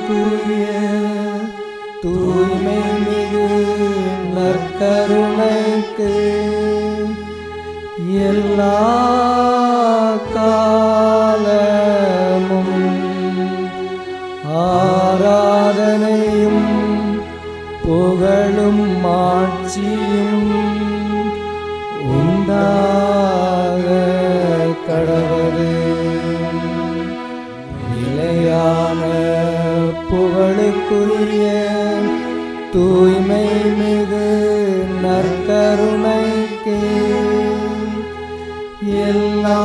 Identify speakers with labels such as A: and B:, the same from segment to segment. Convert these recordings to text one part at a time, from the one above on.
A: புகழுக்குரிய தூய்மை மிகு நற்கருணைக்கு எல்லா காலமும் ஆராதனையும் புகழும் மாட்சியும் உண்டாக கடவுளே. நிலையான புகழுக்குரிய தூய்மை மிகு நற்கருணைக்கு எல்லா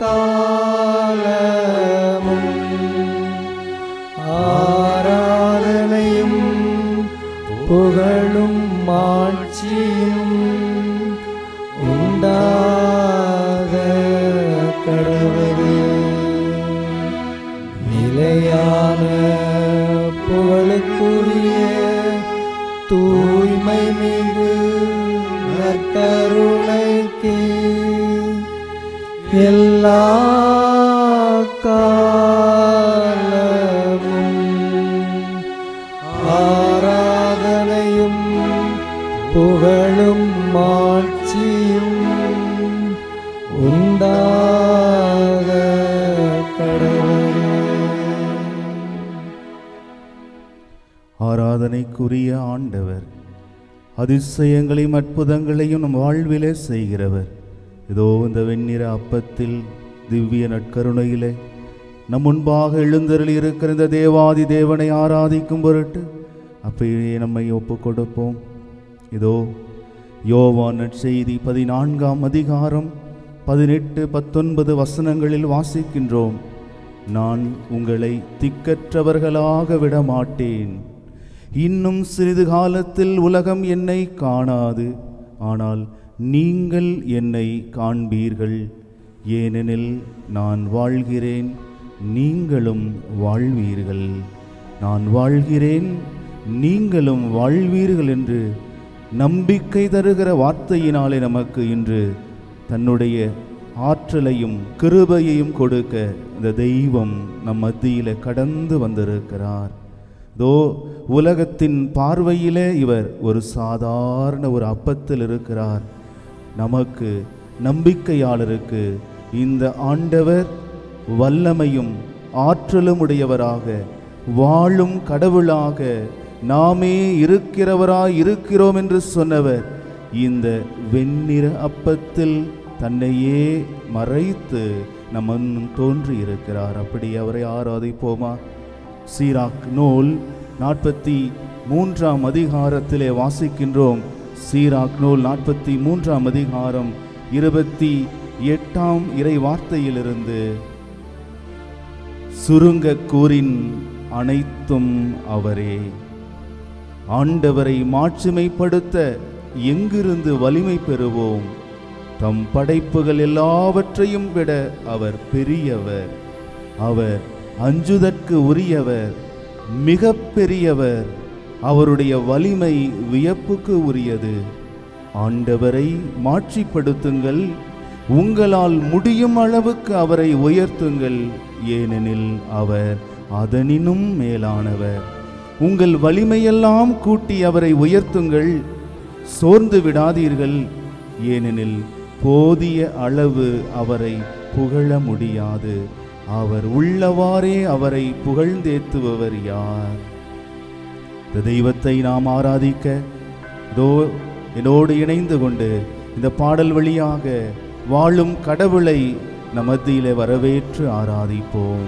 A: காலமும் ஆராதனையும் புகழும் மாட்சியும் உண்டாக கடவுளே. நிலையான புகழுக்குரிய தூய்மை மிகு நற்கருணைக்கு எல்லா காலமும் ஆராதனையும் புகழும் மாட்சியும் உண்டாக கடவுளே.
B: ஆராதனைக்குரிய ஆண்டவர், அதிசயங்களையும் அற்புதங்களையும் நம் வாழ்விலே செய்கிறவர். இதோ இந்த வெண்ணிற அப்பத்தில் திவ்ய நற்கருணையிலே நம் முன்பாக எழுந்தருளி இருக்கிற இந்த தேவாதி தேவனை ஆராதிக்கும் பொருட்டு அப்பயே நம்மை ஒப்புக் கொடுப்போம். இதோ யோவான் நற்செய்தி 14ஆம் அதிகாரம் 18-19 வசனங்களில் வாசிக்கின்றோம். நான் உங்களை திக்கற்றவர்களாக விடமாட்டேன். இன்னும் சிறிது காலத்தில் உலகம் என்னை காணாது, ஆனால் நீங்கள் என்னை காண்பீர்கள். ஏனெனில் நான் வாழ்கிறேன், நீங்களும் வாழ்வீர்கள். நான் வாழ்கிறேன், நீங்களும் வாழ்வீர்கள் என்று நம்பிக்கை தருகிற வார்த்தையினாலே நமக்கு இன்று தன்னுடைய ஆற்றலையும் கிருபையையும் கொடுக்க இந்த தெய்வம் நம் மத்தியிலே கடந்து வந்திருக்கிறார். இதோ உலகத்தின் பார்வையிலே இவர் ஒரு சாதாரண ஒரு அப்பத்தில் இருக்கிறார். நமக்கு நம்பிக்கையாளருக்கு இந்த ஆண்டவர் வல்லமையும் ஆற்றலும் உடையவராக, வாழும் கடவுளாக, நாமே இருக்கிறோம் என்று சொன்னவர் இந்த வெண்ணிற அப்பத்தில் தன்னையே மறைத்து நம் முன் தோன்றி இருக்கிறார். அப்படி அவரை ஆராதிப்போமா? சீராக் நூல் 43ஆம் அதிகாரத்திலே வாசிக்கின்றோம். சீராக் நூல் 43ஆம் அதிகாரம் 28ஆம் இறை வார்த்தையிலிருந்து, சுருங்க கூறின் அனைத்தும் அவரே. ஆண்டவரை மாட்சிமைப்படுத்த எங்கிருந்து வலிமை பெறுவோம்? தம் படைப்புகள் எல்லாவற்றையும் விட அவர் பெரியவர். அவர் அஞ்சுதற்கு உரியவர், மிக பெரியவர். அவருடைய வலிமை வியப்புக்கு உரியது. ஆண்டவரை மாட்சிப்படுத்துங்கள், உங்களால் முடியும் அளவுக்கு அவரை உயர்த்துங்கள். ஏனெனில் அவர் அதனினும் மேலானவர். உங்கள் வலிமையெல்லாம் கூட்டி அவரை உயர்த்துங்கள். சோர்ந்து விடாதீர்கள், ஏனெனில் போதிய அளவு அவரை புகழ முடியாது. அவர் உள்ளவாறே அவரை புகழ்ந்தேத்துபவர் யார்? இந்த தெய்வத்தை நாம் ஆராதிக்க என்னோடு இணைந்து கொண்டு இந்த பாடல் வழியாக வாழும் கடவுளை நம் மத்தியிலே வரவேற்று ஆராதிப்போம்.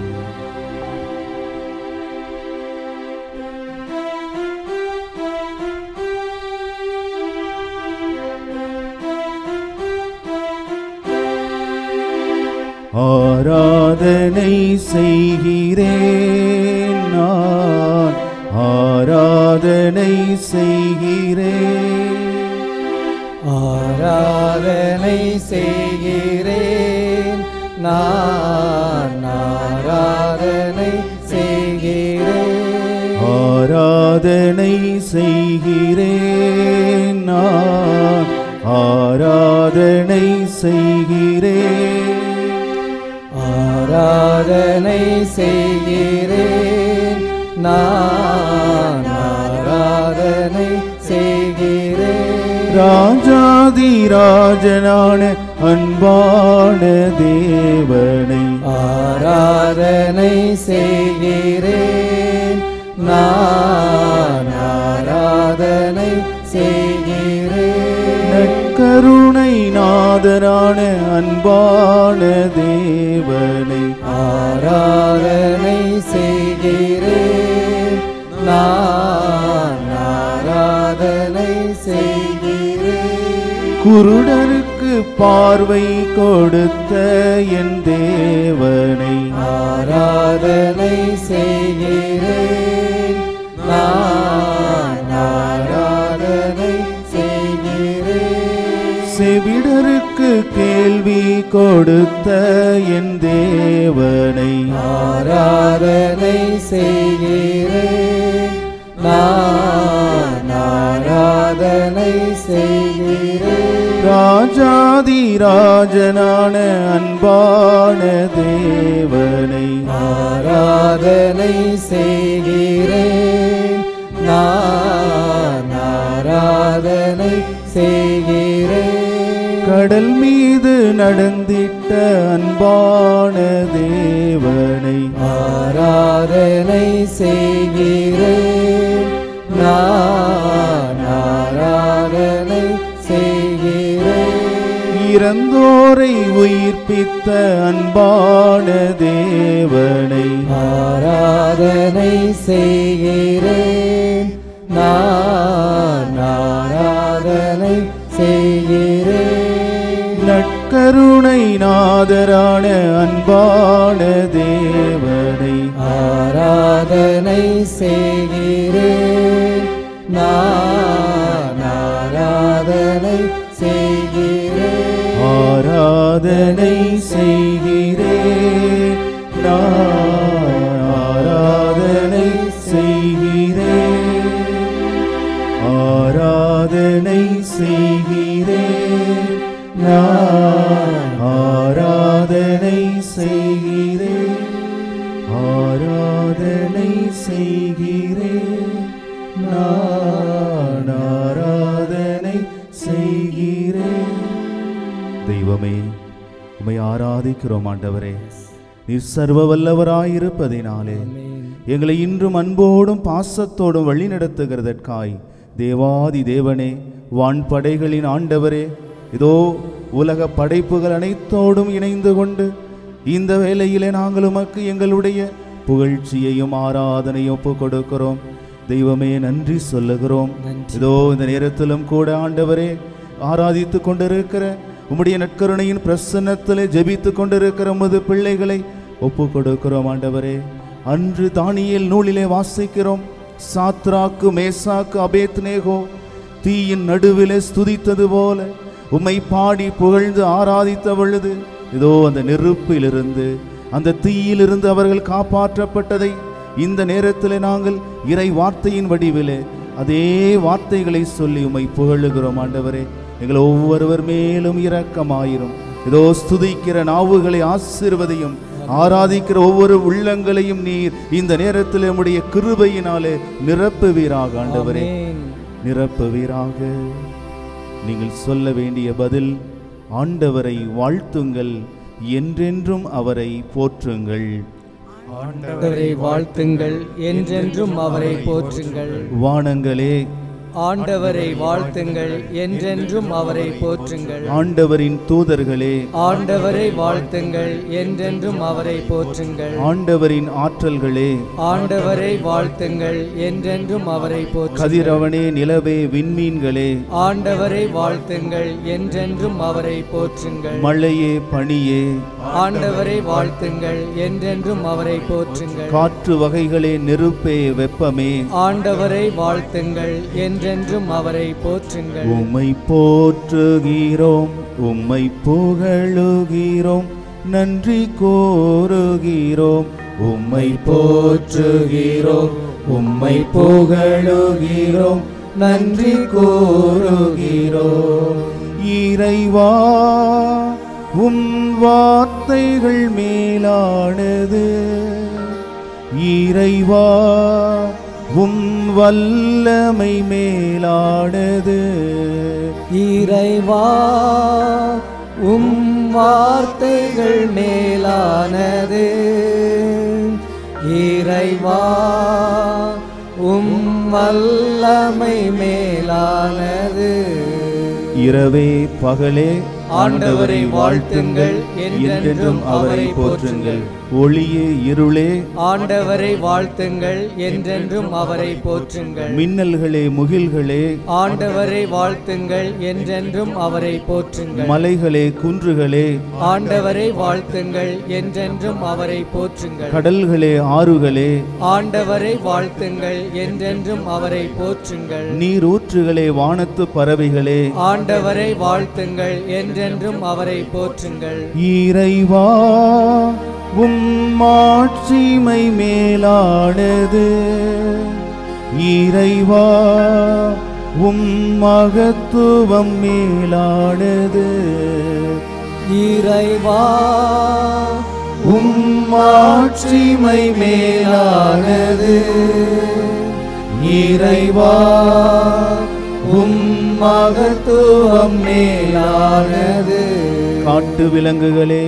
B: ஆராதனை செய்கிறேன் நான், ஆராதனை செய்கிறேன்,
A: ஆராதனை செய்கிறேன் நான், ஆராதனை செய்கிறேன்,
B: ஆராதனை செய்கிறேன் நான், ஆராதனை செய்கிறேன்,
A: ஆராதனை செய்கிறேன் நான் ஆராதனை செய்கிறேன்.
B: ராஜாதிராஜனான அன்பான தேவனை
A: ஆராதனை செய்கிறேன். நான் ஆராதனை செய்கிறேன்.
B: நற்கருணை நாதனான அன்பான தேவனை
A: ஆராதனை செய்கிறேன். நான் ஆராதனை செய்கிறேன்.
B: குருடருக்கு பார்வை கொடுத்த என் தேவனை
A: ஆராதனை செய்கிறேன். நான் ஆராதனை செய்கிறேன்.
B: செவிடருக்கு கேள்வி கொடுத்த என் தேவனை
A: ஆராதனை செய்கிறேன். நான் ஆராதனை செய்கிறேன்.
B: ராஜாதிராஜனான அன்பான தேவனை
A: ஆராதனை செய்கிறேன். நான் ஆராதனை செய்கிறேன்.
B: கடல் மீது நடந்திட்ட அன்பான தேவனை
A: ஆராதனை செய்கிறேன். நான் ஆராதனை செய்கிறேன்.
B: இறந்தோரை உயிர்ப்பித்த அன்பான தேவனை
A: ஆராதனை செய்கிறேன். நான் ஆராதனை செய்கிறேன்.
B: நற்கருணை நாதரான அன்பான தேவனை
A: ஆராதனை செய்கிறேன். நான் ஆராதனை செய்கிறேன்.
B: ஆராதனை செய்கிறேன். நான் ஆராதனை செய்கிறேன். ஆராதனை செய்கிறேன். நான் ஆராதனை செய்கிறேன். ஆராதனை செய்கிறேன். நான் ஆராதனை செய்கிறேன். தெய்வமே, உம்மை ஆராதிக்கிறோம் ஆண்டவரே. நீர் சர்வ வல்லவராயிருப்பதினாலே எங்களை இன்றும் அன்போடும் பாசத்தோடும் வழி நடத்துகிறதற்காய் தேவாதி தேவனே, வான்படைகளின் ஆண்டவரே, இதோ உலக படைப்புகள் அனைத்தோடும் இணைந்து கொண்டு இந்த வேளையிலே நாங்கள் உமக்கு எங்களுடைய புகழ்ச்சியையும் ஆராதனையும் ஒப்பு கொடுக்கிறோம். தெய்வமே, நன்றி சொல்லுகிறோம். இதோ இந்த நேரத்திலும் கூட ஆண்டவரே, ஆராதித்து கொண்டிருக்கிற உம்முடைய நற்கருணையின் பிரசன்னத்திலே ஜெபித்து கொண்டிருக்கிற உமது பிள்ளைகளை ஒப்பு கொடுக்கிறோம் ஆண்டவரே. அன்று தானியேல் நூலிலே வாசிக்கிறோம், சாத்ராக்கு மேசாக்கு அபேத்நேகோ தீயின் நடுவிலே ஸ்துதித்தது போல உம்மை பாடி புகழ்ந்து ஆராதித்த பொழுது இதோ அந்த நெருப்பிலிருந்து அந்த தீயிலிருந்து அவர்கள் காப்பாற்றப்பட்டதை இந்த நேரத்தில் நாங்கள் இறை வார்த்தையின் வடிவிலே அதே வார்த்தைகளை சொல்லி உம்மை புகழுகிறோம் ஆண்டவரே. எங்கள் ஒவ்வொருவர் மேலும் இரக்கமாயிரும். இதோ ஸ்துதிக்கிற நாவுகளை ஆசீர்வதியும், ஆராதிக்கிற ஒவ்வொரு உள்ளங்களையும் நீர் இந்த நேரத்தில் உம்முடைய கிருபையினாலே நிரப்புவீராக ஆண்டவரே, நிரப்புவீராக. நீங்கள் சொல்ல வேண்டிய பதில், ஆண்டவரை வாழ்த்துங்கள், என்றென்றும் அவரை போற்றுங்கள்.
A: ஆண்டவரை வாழ்த்துங்கள், என்றென்றும் அவரை போற்றுங்கள்.
B: வானங்களே
A: ஆண்டவரை வாழ்த்துங்கள், என்றென்றும் அவரை போற்றுங்கள்.
B: ஆண்டவரின் தூதர்களே
A: ஆண்டவரை வாழ்த்துங்கள், என்றென்றும் அவரை போற்றுங்கள்.
B: ஆண்டவரின் ஆற்றல்களே
A: ஆண்டவரை வாழ்த்துங்கள், என்றென்றும் அவரை போற்றுங்கள்.
B: கதிரவனே நிலவே விண்மீன்களே
A: ஆண்டவரை வாழ்த்துங்கள், என்றென்றும் அவரை போற்றுங்கள்.
B: மழையே பனியே
A: ஆண்டவரை வாழ்த்துங்கள், என்றென்றும் அவரை போற்றுங்கள்.
B: காற்று வகைகளே நெருப்பே வெப்பமே
A: ஆண்டவரை வாழ்த்துங்கள், என்றென்றும் அவரை போற்றுங்கள்.
B: உம்மை போற்றுகிறோம், உம்மை புகழுகிறோம், நன்றி கூறுகிறோம். உம்மை போற்றுகிறோம், உம்மை புகழுகிறோம், நன்றி கூறுகிறோம். இறைவா, உம் வார்த்தைகள் மேலானது, இறைவா உம் வல்லமை மேலானது.
A: இறைவா உம் வார்த்தைகள் மேலானது. இறைவா உம் வல்லமை மேலானது.
B: இரவே பகலே
A: ஆண்டவரை வாழ்த்துங்கள், என்றென்றும் அவரை போற்றுங்கள்.
B: ஒளியே இருளே
A: ஆண்டவரை வாழ்த்துங்கள், என்றென்றும் அவரை போற்றுங்கள்.
B: மின்னல்களே முகில்களே
A: ஆண்டவரை வாழ்த்துங்கள், என்றென்றும் அவரை போற்றுங்கள்.
B: மலைகளே குன்றுகளே
A: ஆண்டவரை வாழ்த்துங்கள், என்றென்றும் அவரை போற்றுங்கள்.
B: கடல்களே ஆறுகளே
A: ஆண்டவரை வாழ்த்துங்கள், என்றென்றும் அவரை போற்றுங்கள்.
B: நீரூற்றுகளே வானத்து பறவைகளே
A: ஆண்டவரை வாழ்த்துங்கள், என்றென்றும் அவரை போற்றுங்கள்.
B: இறைவா உம் மாட்சிமை மேலானது. இறைவா உம் மகத்துவம் மேலானது.
A: இறைவா
B: உம் மாட்சிமை மேலானது. இறைவா உம் மகத்துவம் மேலானது. காட்டு விலங்குகளே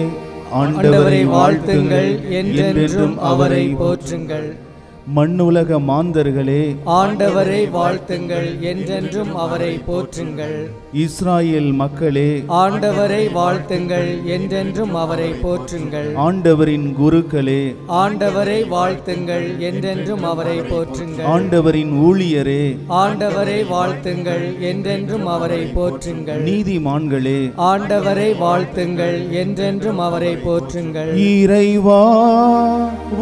B: ஆண்டவரை வாழ்த்துங்கள், என்றென்றும் அவரை போற்றுங்கள். மண்ணுலக மாந்தர்களே
A: ஆண்டவரை வாழ்த்துங்கள், என்றென்றும் அவரை போற்றுங்கள்.
B: இஸ்ராயேல் மக்களே
A: ஆண்டவரை வாழ்த்துங்கள், என்றென்றும் அவரை போற்றுங்கள்.
B: ஆண்டவரின் குருக்களே
A: ஆண்டவரை வாழ்த்துங்கள், என்றென்றும் அவரை போற்றுங்கள்.
B: ஆண்டவரின் ஊழியரே
A: ஆண்டவரை வாழ்த்துங்கள், என்றென்றும் அவரை போற்றுங்கள்.
B: நீதிமான்களே
A: ஆண்டவரை வாழ்த்துங்கள், என்றென்றும் அவரை போற்றுங்கள்.
B: இறைவா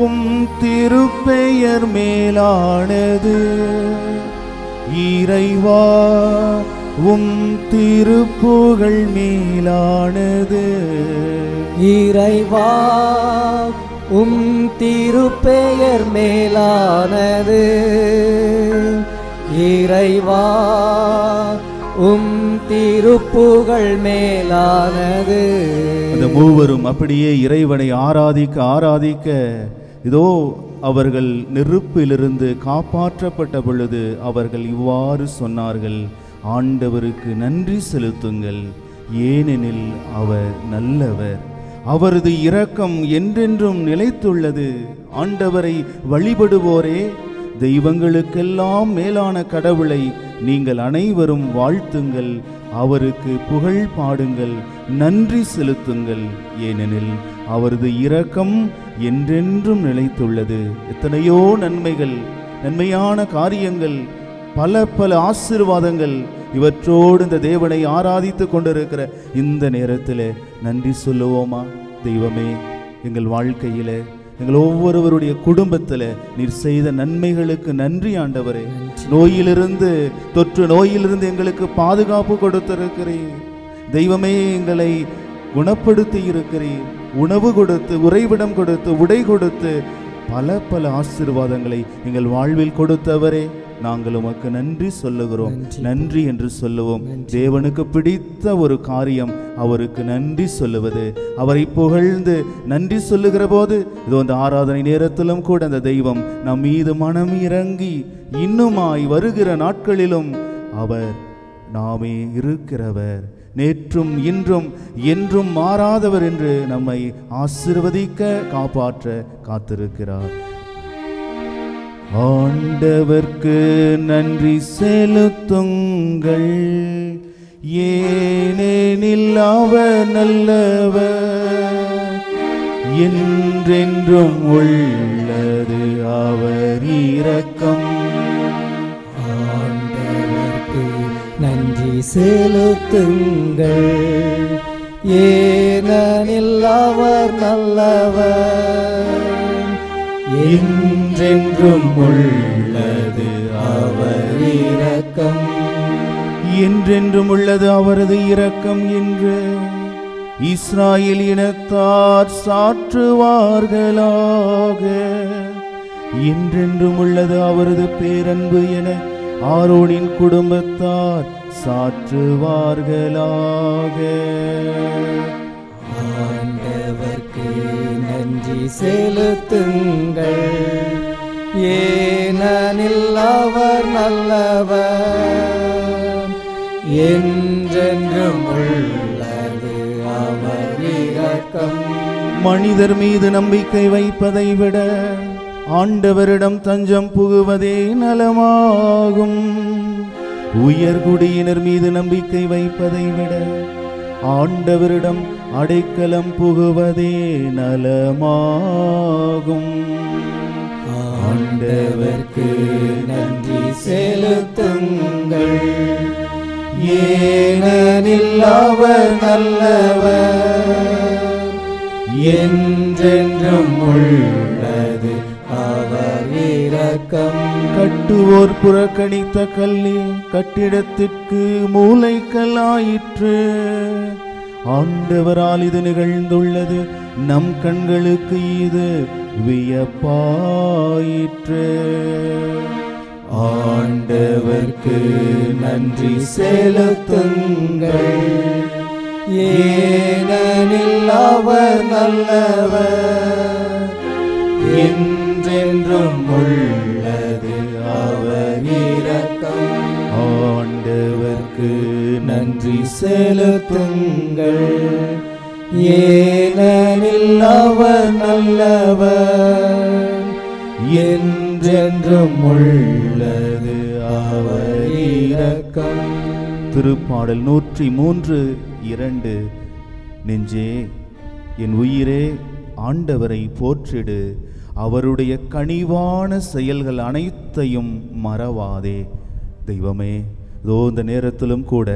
B: உம் திருப்பெயர் மேலானது. இறைவா உம் திருப்புகழ் மேலானது.
A: இறைவா உம் திருப்பெயர் மேலானது. இறைவா உம் திருப்புகழ் மேலானது.
B: அந்த மூவரும் அப்படியே இறைவனை ஆராதிக்க இதோ அவர்கள் நெருப்பிலிருந்து காப்பாற்றப்பட்ட பொழுது அவர்கள் இவ்வாறு சொன்னார்கள்: ஆண்டவருக்கு நன்றி செலுத்துங்கள், ஏனெனில் அவர் நல்லவர், அவரது இரக்கம் என்றென்றும் நிலைத்துள்ளது. ஆண்டவரை வழிபடுவோரே, தெய்வங்களுக்கெல்லாம் மேலான கடவுளை நீங்கள் அனைவரும் வாழ்த்துங்கள், அவருக்கு புகழ் பாடுங்கள், நன்றி செலுத்துங்கள், ஏனெனில் அவரது இரக்கம் என்றென்றும் நிலைத்துள்ளது. எத்தனையோ நன்மைகள், நன்மையான காரியங்கள், பல ஆசீர்வாதங்கள், இவற்றோடு இந்த தேவனை ஆராதித்து கொண்டிருக்கிற இந்த நேரத்தில் நன்றி சொல்லுவோமா? தெய்வமே, எங்கள் வாழ்க்கையில், எங்கள் ஒவ்வொருவருடைய குடும்பத்தில் நீர் செய்த நன்மைகளுக்கு நன்றி ஆண்டவரே. நோயிலிருந்து, தொற்று நோயிலிருந்து எங்களுக்கு பாதுகாப்பு கொடுத்திருக்கிறீர் தெய்வமே. எங்களை குணப்படுத்தி இருக்கிறீர். உணவு கொடுத்து, உறைவிடம் கொடுத்து, உடை கொடுத்து, பல ஆசீர்வாதங்களை எங்கள் வாழ்வில் கொடுத்தவரே, நாங்கள் உமக்கு நன்றி சொல்லுகிறோம். நன்றி என்று சொல்லுவோம். தேவனுக்கு பிடித்த ஒரு காரியம் அவருக்கு நன்றி சொல்லுவது. அவரை புகழ்ந்து நன்றி சொல்லுகிற போது இது அந்த ஆராதனை நேரத்திலும் கூட அந்த தெய்வம் நம் மீது மனம் இறங்கி இன்னுமாய் வருகிற நாட்களிலும் அவர் நாமே இருக்கிறவர், நேற்றும் இன்றும் என்றும் மாறாதவர் என்று நம்மை ஆசீர்வதிக்க, காப்பாற்ற காத்திருக்கிறார். ஆண்டவர்க்கு நன்றி செலுத்துங்கள், ஏனெனில் அவர் நல்லவர், என்றென்றும் உள்ளது அவர் இரக்கம்.
A: ஆண்டவர்க்கு நன்றி செலுத்துங்கள், ஏனெனில் அவர் நல்லவர்,
B: என்றென்றும் உள்ளது அவர் இரக்கம். என்றென்றும் உள்ளது அவரது இரக்கம் என்று இஸ்ராயேல் இனத்தார் சாற்றுவார்களாக. என்றென்றும் உள்ளது அவரது பேரன்பு என ஆரோனின் குடும்பத்தார் சாற்றுவார்களாக.
A: ஆண்டவர்க்கு நன்றி செலுத்துங்கள், ஏனெனில் அவர் நல்லவர், என்றென்றும் உள்ளது அவர் இரக்கம்.
B: மனிதர் மீது நம்பிக்கை வைப்பதை விட ஆண்டவரிடம் தஞ்சம் புகுவதே நலமாகும். உயர்குடியினர் மீது நம்பிக்கை வைப்பதை விட ஆண்டவரிடம் அடைக்கலம் புகுவதே நலமாகும்.
A: ஆண்டவர்க்கு நன்றி செலுத்துங்கள், ஏனெனில் அவர் நல்லவர், என்றென்றும் உள்ளது அவர் இரக்கம்.
B: கட்டுவோர் புறக்கணித்த கல்லி கட்டிடத்திற்கு மூலைக்கல்லாயிற்று. ஆண்டவரால் இது நிகழ்ந்துள்ளது, நம் கண்களுக்கு இது வியப்பாயிற்று.
A: ஆண்டவர்க்கு நன்றி செலுத்துங்கள், ஏனெனில் அவர் நல்லவர், என்றென்றும் உள்ளது அவர் இரக்கம்.
B: ஆண்டவர்க்கு
A: நன்றி செலுத்துங்கள், ஏனெனில் அவர் நல்லவர், என்றென்றும் உள்ளது அவர் இரக்கம்.
B: திருப்பாடல் 103:2. நெஞ்சே, என் உயிரே, ஆண்டவரை போற்றிடு, அவருடைய கனிவான செயல்கள் அனைத்தையும் மறவாதே. தெய்வமே, இதோ இந்த நேரத்திலும் கூட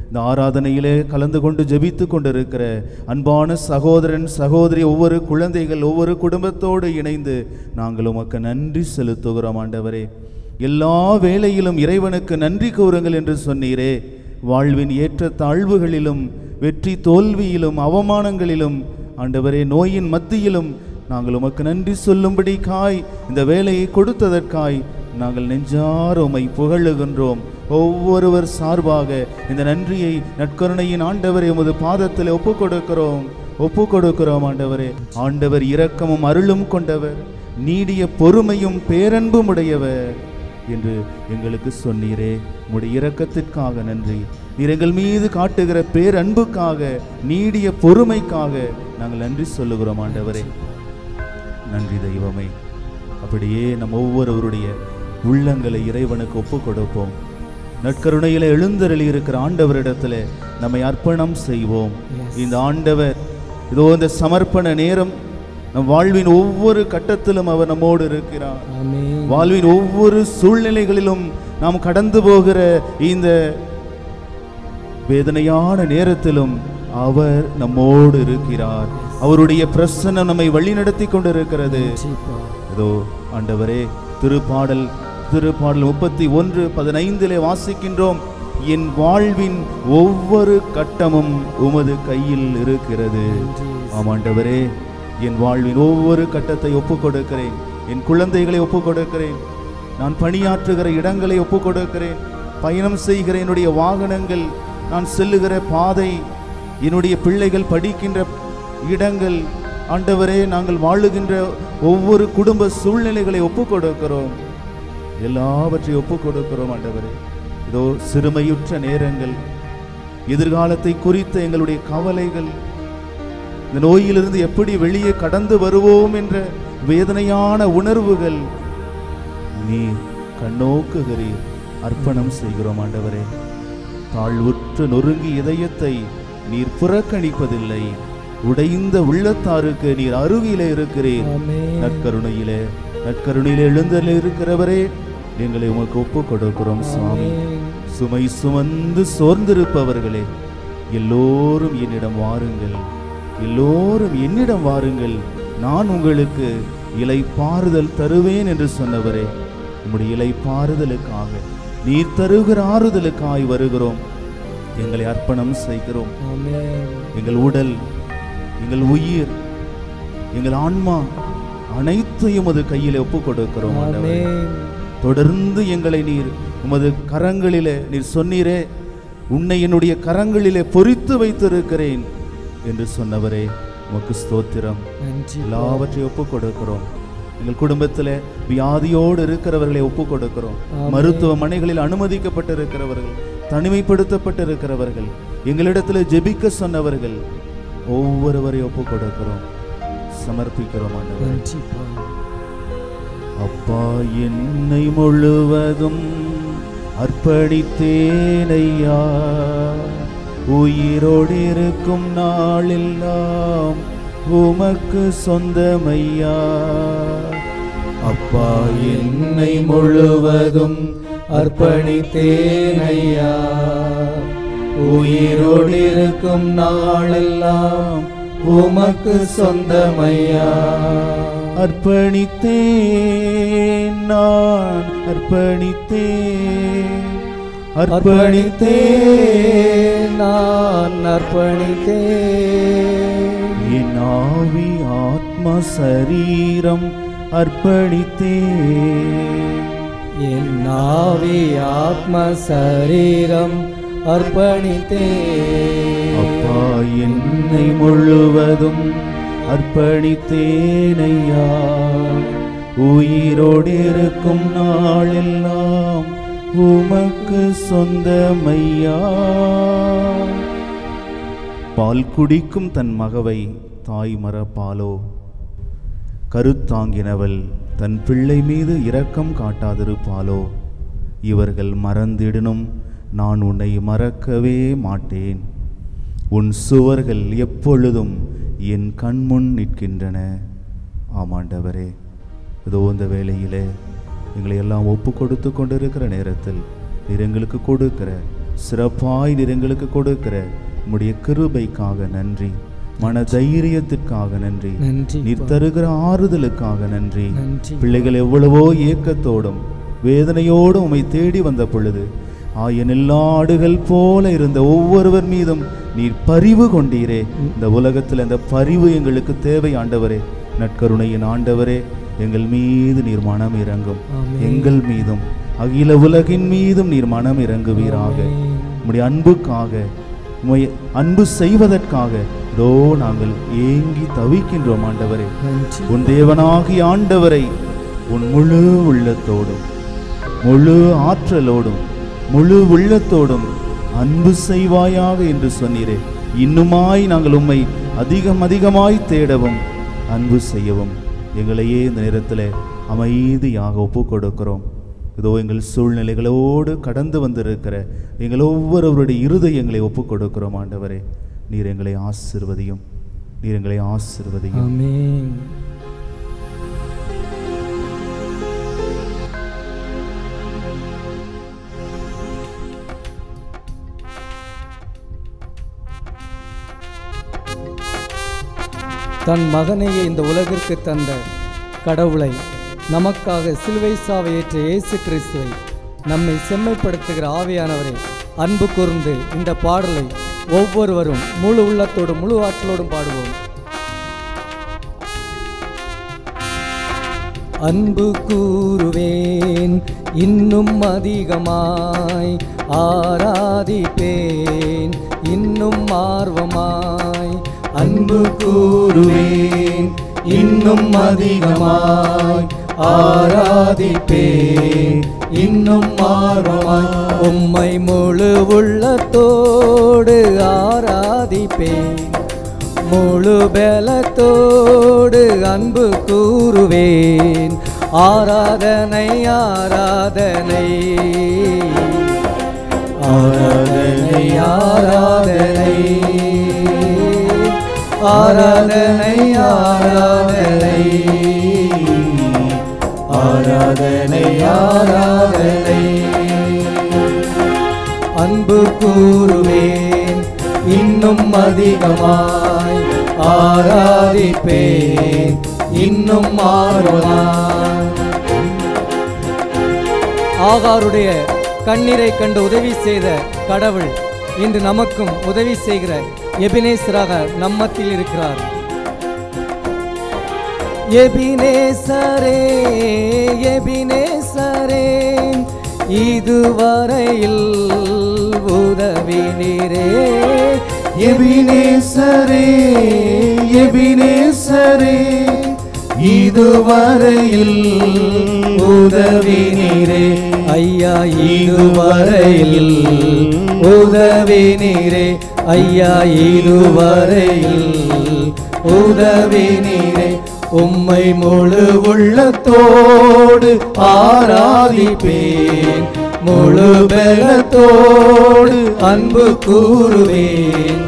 B: இந்த ஆராதனையிலே கலந்து கொண்டு ஜெபித்து கொண்டிருக்கிற அன்பான சகோதரன் சகோதரி, ஒவ்வொரு குழந்தைகள், ஒவ்வொரு குடும்பத்தோடு இணைந்து நாங்கள் உமக்கு நன்றி செலுத்துகிறோம். ஆண்டவரே, எல்லா வேளையிலும் இறைவனுக்கு நன்றி கூறுங்கள் என்று சொன்னீரே. வாழ்வின் ஏற்ற தாழ்வுகளிலும் வெற்றி தோல்வியிலும் அவமானங்களிலும் ஆண்டவரே, நோயின் மத்தியிலும் நாங்கள் உமக்கு நன்றி சொல்லும்படி இந்த வேலையை கொடுத்ததற்காய் நாங்கள் நெஞ்சார உம்மை புகழுகின்றோம். ஒவ்வொருவர் சார்பாக இந்த நன்றியை நற்கருணையின் ஆண்டவரை உமது பாதத்தில் ஒப்பு கொடுக்கிறோம். ஆண்டவரே, ஆண்டவர் இரக்கமும் அருளும் கொண்டவர், நீடிய பொறுமையும் பேரன்பும் உடையவர் என்று எங்களுக்கு சொன்னீரே. உம்முடைய இரக்கத்திற்காக நன்றி. நீர் எங்கள் மீது காட்டுகிற பேரன்புக்காக, நீடிய பொறுமைக்காக நாங்கள் நன்றி சொல்லுகிறோம். ஆண்டவரே, நன்றி தெய்வமே. அப்படியே நம் ஒவ்வொருவருடைய உள்ளங்களை இறைவனுக்கு ஒப்பு கொடுப்போம். நற்கருணையில எழுந்தருளி இருக்கிற ஆண்டவரிடத்துல நம்மை அர்ப்பணம் செய்வோம். இந்த ஆண்டவர் இதோ இந்த சமர்ப்பண நேரம் நம் வாழ்வின் ஒவ்வொரு கட்டத்திலும் அவர் நம்மோடு இருக்கிறார். வாழ்வின் ஒவ்வொரு சூழ்நிலைகளிலும் நாம் கடந்து போகிற இந்த வேதனையான நேரத்திலும் அவர் நம்மோடு இருக்கிறார். அவருடைய பிரசன்னம் நம்மை வழிநடத்தி கொண்டிருக்கிறது. இதோ ஆண்டவரே, திருப்பாடல் 31:15 வாசிக்கின்றோம், என் வாழ்வின் ஒவ்வொரு கட்டமும் உமது கையில் இருக்கிறது. ஆமாண்டவரே, என் வாழ்வின் ஒவ்வொரு கட்டத்தை ஒப்புக் கொடுக்கிறேன். என் குழந்தைகளை ஒப்புக் கொடுக்கிறேன். நான் பணியாற்றுகிற இடங்களை ஒப்புக் கொடுக்கிறேன். பயணம் செய்கிற என்னுடைய வாகனங்கள், நான் செல்லுகிற பாதை, என்னுடைய பிள்ளைகள் படிக்கின்ற இடங்கள், ஆண்டவரே, நாங்கள் வாழுகின்ற ஒவ்வொரு குடும்ப சூழ்நிலைகளை ஒப்புக் கொடுக்கிறோம். எல்லாவற்றையும் ஒப்புக் கொடுக்கிறோம். ஆண்டவரே, இதோ சிறுமையுற்ற நேரங்கள், எதிர்காலத்தை குறித்த எங்களுடைய கவலைகள், இந்த நோயிலிருந்து எப்படி வெளியே கடந்து வருவோம் என்ற வேதனையான உணர்வுகள் நீ கண்ணோக்குகிறீர். அர்ப்பணம் செய்கிறோம். ஆண்டவரே, தாழ்வுற்று நொறுங்கி இதயத்தை நீர் புறக்கணிப்பதில்லை. உடைந்த உள்ளத்தாருக்கு நீர் அருகிலே இருக்கிறீர். நற்கருணையிலே எழுந்தருளி இருக்கிறவரே, எங்களை உமக்கு ஒப்புக் கொடுக்கிறோம். சுவாமி, சுமை சுமந்து சோர்ந்திருப்பவர்களே, எல்லோரும் என்னிடம் வாருங்கள், எல்லோரும் என்னிடம் வாருங்கள், நான் உங்களுக்கு இளைப்பாறுதல் தருவேன் என்று சொன்னவரே, உம்முடைய இளைப்பாறுதலுக்காக, நீர் தருகிற ஆறுதலுக்காய் வருகிறோம். எங்களை அர்ப்பணம் செய்கிறோம். எங்கள் உடல், எங்கள் உயிர், எங்கள் ஆன்மா அனைத்தையும் உமது கையிலே ஒப்புக் கொடுக்கிறோம். தொடர்ந்து எங்களை நீர் உமது கரங்களிலே, நீர் சொன்னீரே, உன்னை என்னுடைய கரங்களிலே பொறித்து எங்கள் குடும்பத்தில் வியாதியோடு இருக்கிறவர்களை ஒப்பு கொடுக்கிறோம். மருத்துவமனைகளில் அனுமதிக்கப்பட்டு இருக்கிறவர்கள், தனிமைப்படுத்தப்பட்டு இருக்கிறவர்கள், எங்களிடத்தில் ஜெபிக்க சொன்னவர்கள் ஒவ்வொருவரையும் ஒப்பு கொடுக்கிறோம், சமர்ப்பிக்கிறோம் ஆண்டவரே. அப்பா, என்னை முழுவதும் அர்ப்பணித்தேனையா, உயிரோடு இருக்கும் நாளெல்லாம் உமக்கு சொந்தமையா.
A: அப்பா, என்னை முழுவதும் அர்ப்பணித்தேனையா, உயிரோடு இருக்கும் நாளெல்லாம் உமக்கு சொந்தமையா.
B: அர்ப்பணித்தேன், நான் அர்ப்பணித்தேன்,
A: அர்ப்பணித்தேன், நான் அர்ப்பணித்தேன்.
B: என் ஆவி ஆத்மா சரீரம் அர்ப்பணித்தேன்,
A: என் ஆவி ஆத்ம சரீரம் அர்ப்பணித்தேன்.
B: அப்பா, என்னை முழுவதும் அர்ப்பணித்தேனையா, உயிரோடு இருக்கும் நாளெல்லாம் உமக்கு சொந்தமையா. பால் குடிக்கும் தன் மகவை தாய் மறப்பாலோ, கருத்தாங்கினவள் தன் பிள்ளை மீது இரக்கம் காட்டாதிருப்பாளோ. இவர்கள் மறந்திடனும் நான் உன்னை மறக்கவே மாட்டேன். உன் சுவர்கள் எப்பொழுதும் என் கண்முன் நிற்கின்றன. ஆமாண்டவரே, இதோ இந்த வேளையிலே எங்களை எல்லாம் ஒப்பு கொடுத்து கொண்டிருக்கிற நேரத்தில் நீர் எங்களுக்கு கொடுக்கிற சிறப்பாய் நீர் எங்களுக்கு கொடுக்கிற உம்முடைய கிருபைக்காக நன்றி, மன தைரியத்திற்காக நன்றி, நீர் தருகிற ஆறுதலுக்காக நன்றி. பிள்ளைகள் எவ்வளவோ ஏக்கத்தோடும் வேதனையோடும் உம்மை தேடி வந்த பொழுது ஆயனில்லா ஆடுகள் போல இருந்த ஒவ்வொருவர் மீதும் நீர் பரிவு கொண்டீரே. இந்த உலகத்தில் அந்த பரிவு எங்களுக்கு தேவை ஆண்டவரே. நற்கருணையின் ஆண்டவரே, எங்கள் மீது நீர் மனம் இறங்கும், எங்கள் மீதும் அகில உலகின் மீதும் நீர் மனம் இறங்குவீராக. உம்முடைய அன்புக்காக, அன்பு செய்வதற்காக இதோ நாங்கள் ஏங்கி தவிக்கின்றோம் ஆண்டவரே. உன் தேவனாகிய ஆண்டவரை உன் முழு உள்ளத்தோடும் முழு ஆற்றலோடும் முழு உள்ளத்தோடும் அன்பு செய்வாயாக என்று சொன்னீரே. இன்னுமாய் நாங்கள் உம்மை அதிகமாய் தேடவும் அன்பு செய்யவும் எங்களையே இந்த நேரத்தில் அமைதியாக ஒப்பு கொடுக்கிறோம். இதோ எங்கள் சூழ்நிலைகளோடு கடந்து வந்திருக்கிற எங்கள் ஒவ்வொருவருடைய இருதயங்களை ஒப்பு கொடுக்கிறோம் ஆண்டவரே. நீர் எங்களை ஆசீர்வதியும், நீர் எங்களை ஆசீர்வதியும்.
A: ஆமென். தன் மகனையே இந்த உலகிற்கு தந்த கடவுளை, நமக்காக சிலுவை சாவை ஏற்ற இயேசு கிறிஸ்துவை, நம்மை செம்மைப்படுத்துகிற ஆவியானவரை அன்பு கூர்ந்து இந்த பாடலை ஒவ்வொருவரும் முழு உள்ளத்தோடும் முழு ஆற்றலோடும் பாடுவோம். அன்பு கூறுவேன் இன்னும் அதிகமாய், ஆராதிப்பேன் இன்னும் ஆர்வமாய்.
B: அன்பு கூறுவேன் இன்னும் அதிகமாய், ஆராதிப்பேன் இன்னும் ஆர்வமாய்.
A: உம்மை முழு உள்ளத்தோடு ஆராதிப்பேன், முழு பலத்தோடு அன்பு கூறுவேன். ஆராதனை ஆராதனை ஆராதனை ஆராதனை ஆராதனை ஆராதனை ஆராதனை ஆராதனை. அன்பு கூறுவேன் இன்னும் அதிகமாய், ஆராதிப்பேன் இன்னும் ஆர்வமாய். ஆகாருடைய கண்ணீரை கண்டு உதவி செய்த கடவுள் இன்று நமக்கும் உதவி செய்கிற எபினேசராக நம்மத்தில் இருக்கிறார். எபினேசரே எபினேசரே, இதுவரையில் உதவினீரே.
B: எபினேசரே எபினேசரே, இதுவரையில் உதவினீரே
A: ஐயா இதுவரையில் உதவினீரே ஐயா இதுவரையில் உதவினீரே உம்மை முழு உள்ளத்தோடு ஆராதிப்பேன் முழு பலத்தோடு அன்பு கூறுவேன்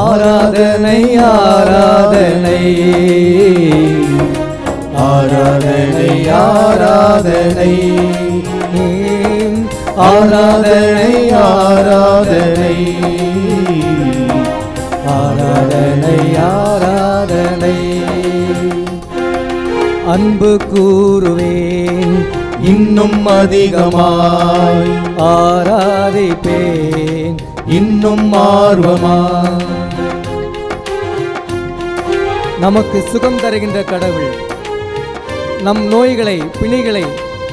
A: ஆராதனை ஆராதனை ஆராதனை ஆராதனை ஆராதனை ஆராதனை ஆராதனை ஆராதனை அன்பு கூறுவேன்
B: இன்னும் அதிகமாய்
A: ஆராதிப்பேன்
B: இன்னும் ஆர்வமாய்.
A: நமக்கு சுகம் தருகின்ற கடவுள் நம் நோய்களை பிணிகளை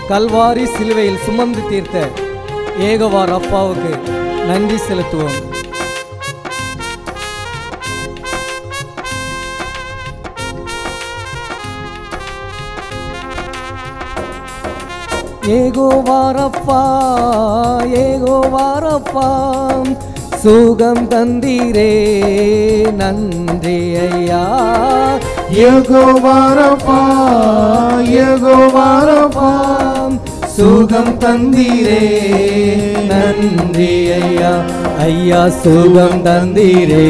A: கல்வாரி சிலுவையில் சுமந்து தீர்த்த ஏகவா ரப்பாவுக்கு நன்றி செலுத்துவோம். ஏகோவா ரப்பா ஏகோவா ரப்பா சுகம் தந்தீரே நன்றி ஐயா
B: யெகோவா ரப்பா யெகோவா ரப்பா சுகம் தந்தீரே
A: நன்றி ஐயா ஐயா சுகம் தந்தீரே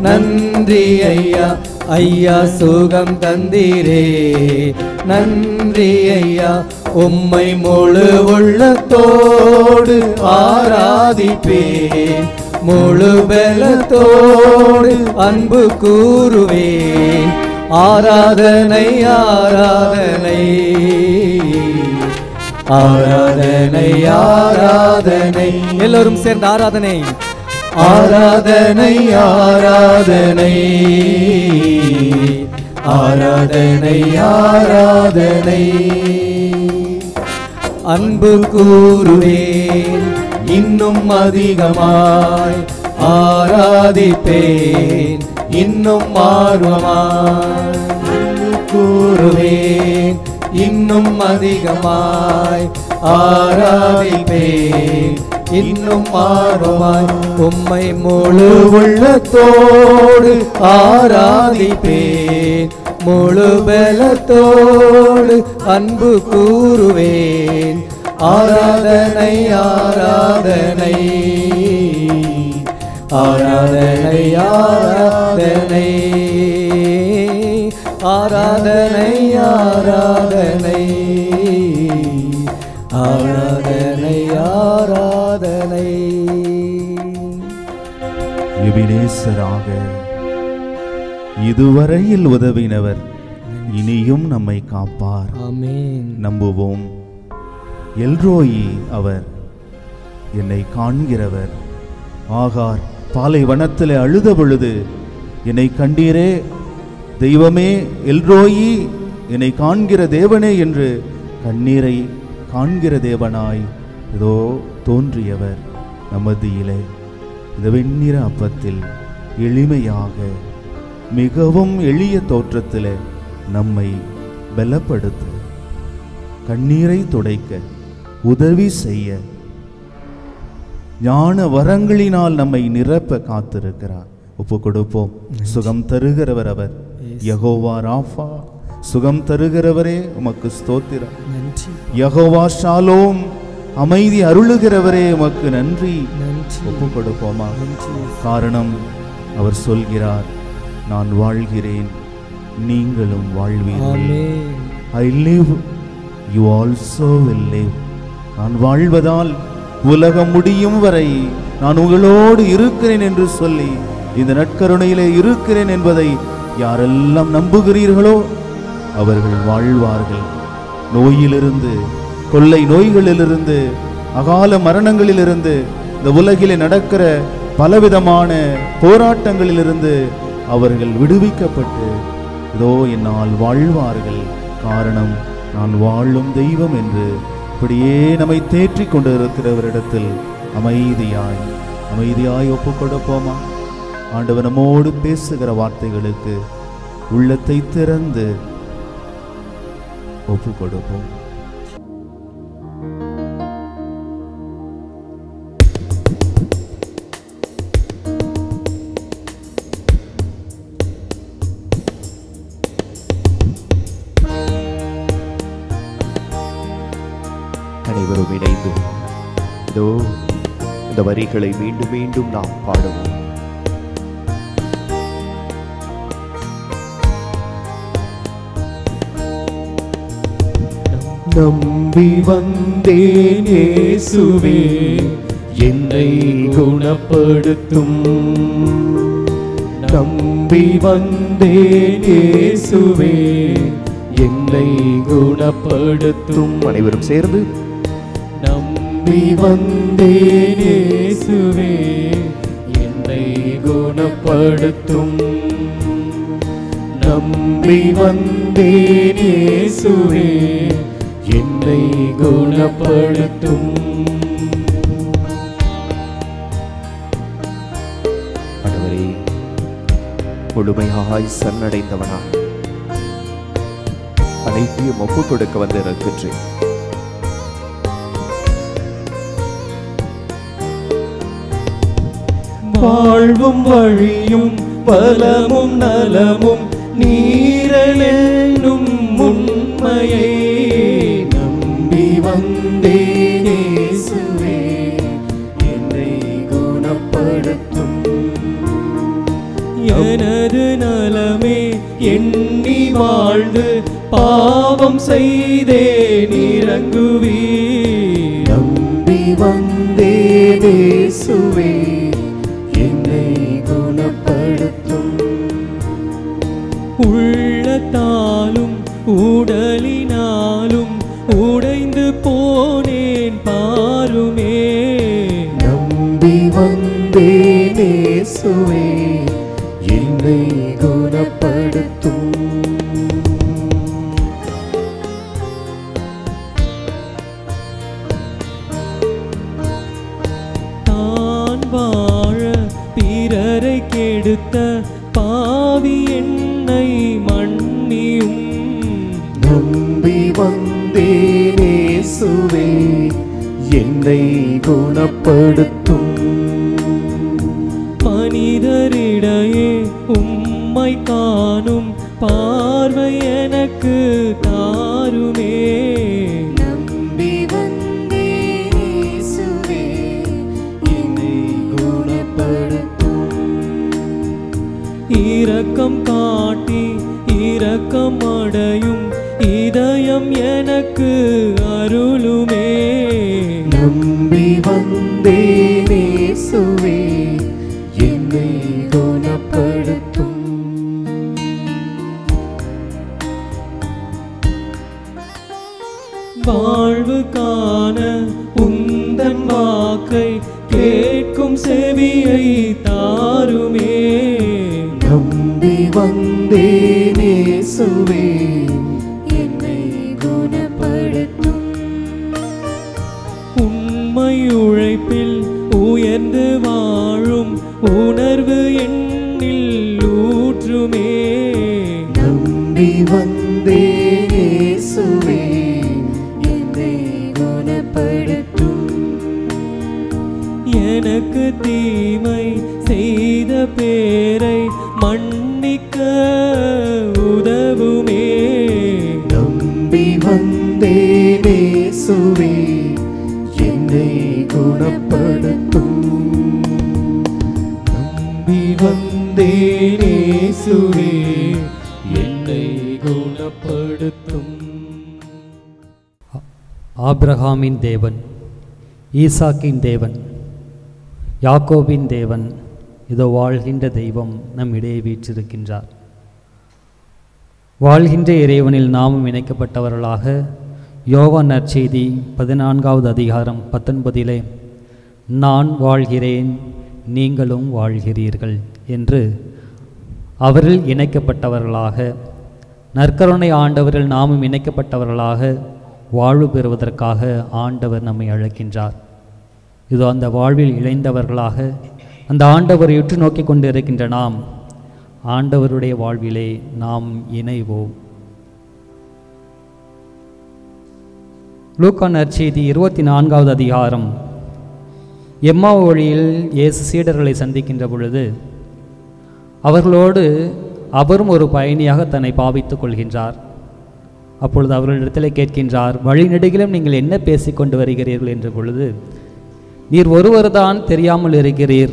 A: நன்றி ஐயா ஐயா சுகம் தந்தீரே நன்றி ஐயா உம்மை முழு உள்ளத்தோடு ஆராதிப்பேன் முழு பலத்தோடு அன்பு கூறுவேன் ஆராதனை ஆராதனை ஆராதனை ஆராதனை எல்லோரும் சேர்ந்து ஆராதனை ஆராதனை ஆராதனை ஆராதனை ஆராதனை அன்பு கூறுவேன் இன்னும் அதிகமாய் ஆராதிப்பேன் இன்னும் ஆர்வமாய் அன்பு கூறுவேன் இன்னும் அதிகமாய் ஆராதிப்பேன் இன்னும் ஆர்வமாய் உம்மை முழு உள்ளத்தோடு ஆராதிப்பேன் முழு பலத்தோடு அன்பு கூறுவேன் ஆராதனை ஆராதனை ஆராதனை ஆராதனை ஆராதனை ஆராதனை ஆராதனை ஆராதனை.
B: எபினேசராக இதுவரையில் உதவினவர் இனியும் நம்மை காப்பார்.
A: ஆமென்.
B: நம்புவோம். எல்ரோயி அவர் என்னை காண்கிறவர். ஆகார் பாலைவனத்தில் அழுத பொழுது என்னை கண்டீரே தெய்வமே எல்ரோயி என்னை காண்கிற தேவனே என்று கண்ணீரை காண்கிற தேவனாய் இதோ தோன்றியவர் நமதியிலே இந்த வெண்ணிற அப்பத்தில் எளிமையாக மிகவும் எளிய தோற்றத்தில் நம்மை பலப்படுத்த கண்ணீரை துடைக்க உதவி செய்ய ஞான வரங்களினால் நம்மை நிரப்ப காத்திருக்கிறார். ஒப்பு கொடுப்போம். சுகம் தருகிறவர் அவர். யெகோவா ராஃபா சுகம் தருகிறவரே உமக்கு ஸ்தோத்திரம். யெகோவா ஷாலோம் அமைதி அருளுகிறவரே உமக்கு நன்றி. ஒப்பு கொடுப்போமா? காரணம் அவர் சொல்கிறார், நான் வாழ்கிறேன் நீங்களும் வாழ்வீர்கள். I live, you also will live. நான் வாழ்வதால் உலகம் முடியும் வரை நான் உங்களோடு இருக்கிறேன் என்று சொல்லி இந்த நற்கருணையிலே இருக்கிறேன் என்பதை யாரெல்லாம் நம்புகிறீர்களோ அவர்கள் வாழ்வார்கள். நோயிலிருந்து, கொள்ளை நோய்களிலிருந்து, அகால மரணங்களிலிருந்து, இந்த உலகிலே நடக்கிற பலவிதமான போராட்டங்களிலிருந்து அவர்கள் விடுவிக்கப்பட்டு இதோ என்னால் வாழ்வார்கள். காரணம் நான் வாழும் தெய்வம் என்று இப்படியே நம்மை தேற்றி கொண்டு இருக்கிறவரிடத்தில் அமைதியாய் ஒப்புக் கொடுப்போமா? ஆண்டவர் நம்மோடு பேசுகிற வார்த்தைகளுக்கு உள்ளத்தை திறந்து ஒப்பு கொடுப்போம்.
C: அனைவரும் இணைந்து இதோ இந்த வரிகளை மீண்டும் மீண்டும் நாம் பாடுவோம். நம்பி வந்தேன் இயேசுவே, என்னை குணப்படுத்தும். நம்பி வந்தேன் இயேசுவே, என்னை குணப்படுத்தும். அனைவரும் சேர்ந்து நம்பி வந்தேன் இயேசுவே, என்னை குணப்படுத்தும். நம்பி வந்தேன் இயேசுவே, என்னை குணப்படுத்தும். ஆண்டவரே, முழுமையாய் சரணடைந்தவனாய் அனைத்தையும் ஒப்புக் கொடுக்க வந்திருக்கின்றேன். வாழ்வும் வழியும் பலமும் நலமும் நீரலென்னும் உண்மையை நம்பி வந்தேன் இயேசுவே, என்னை குணப்படுத்தும். எனது நலமே எண்ணி வாழ்ந்து பாவம் செய்தேன் இறங்குவீர். நம்பி வந்தேன் இயேசுவே, என்னை குணப்படுத்தும். உள்ளத்தாலும் உடலினாலும் உடைந்து போனேன் பாருமே. நம்பி வந்தேன் இயேசுவே, என்னை குணப்படுத்தும். தான் வாழ பிறரை கெடுத்த பாவி என்னை மன்னியும். நம்பி வந்தேன் இயேசுவே, என்னை குணப்படுத்தும். மனிதரிடையே உம்மை காணும் பார்வை எனக்கு தாருமே. நம்பி வந்தேன் இயேசுவே, என்னை குணப்படுத்தும். இரக்கம் காட்டி இரக்கம் அடையும் இதயம் எனக்கு அருளுமே. நம்பி வந்தேன் இயேசுவே, என்னை குணப்படுத்தும். வாழ்வு காண உந்தன் வாக்கை கேட்கும் செவியை தாருமே. நம்பி வந்தேன் இயேசுவே, என்னை குணப்படுத்தும். உண்மை உழைப்பில் உயர்ந்து வாழும் உணர்வு என்னில் ஊற்றுமே. நம்பி வந்தேன் இயேசுவே, என்னை குணப்படுத்தும். எனக்கு தீமை செய்த பேரை மன்னிக்க உதவுமே. நம்பி வந்தேன் இயேசுவே, என்னை குணப்படுத்தும். நம்பி வந்தேன் இயேசுவே, என்னை குணப்படுத்தும்.
D: ஆபிரகாமின் தேவன், ஈசாக்கின் தேவன், யாக்கோபின் தேவன், இதோ வாழ்கின்ற தெய்வம் நம்மிடையே வீற்றிருக்கின்றார். வாழ்கின்ற இறைவனில் நாமும் இணைக்கப்பட்டவர்களாக யோவான் நற்செய்தி 14வது அதிகாரம் 19 நான் வாழ்கிறேன் நீங்களும் வாழ்கிறீர்கள் என்று அவரில் இணைக்கப்பட்டவர்களாக, நற்கருணை ஆண்டவரில் நாமும் இணைக்கப்பட்டவர்களாக வாழ்வு பெறுவதற்காக ஆண்டவர் நம்மை அழைக்கின்றார். இதோ அந்த வாழ்வில் இணைந்தவர்களாக அந்த ஆண்டவரை உற்று நோக்கி கொண்டு இருக்கின்ற நாம் ஆண்டவருடைய வாழ்விலே நாம் இணைவோம். லூக்கா நற்செய்தி 24வது அதிகாரம். எம்மா வழியில் இயேசு சீடர்களை சந்திக்கின்ற பொழுது அவர்களோடு அவரும் ஒரு பயணியாக தன்னை பாவித்துக் கொள்கின்றார். அப்பொழுது அவர்களிடத்தில் கேட்கின்றார், வழிநெடுகிலும் நீங்கள் என்ன பேசிக்கொண்டு வருகிறீர்கள் என்ற பொழுது, நீர் ஒருவர்தான் தெரியாமல் இருக்கிறீர்,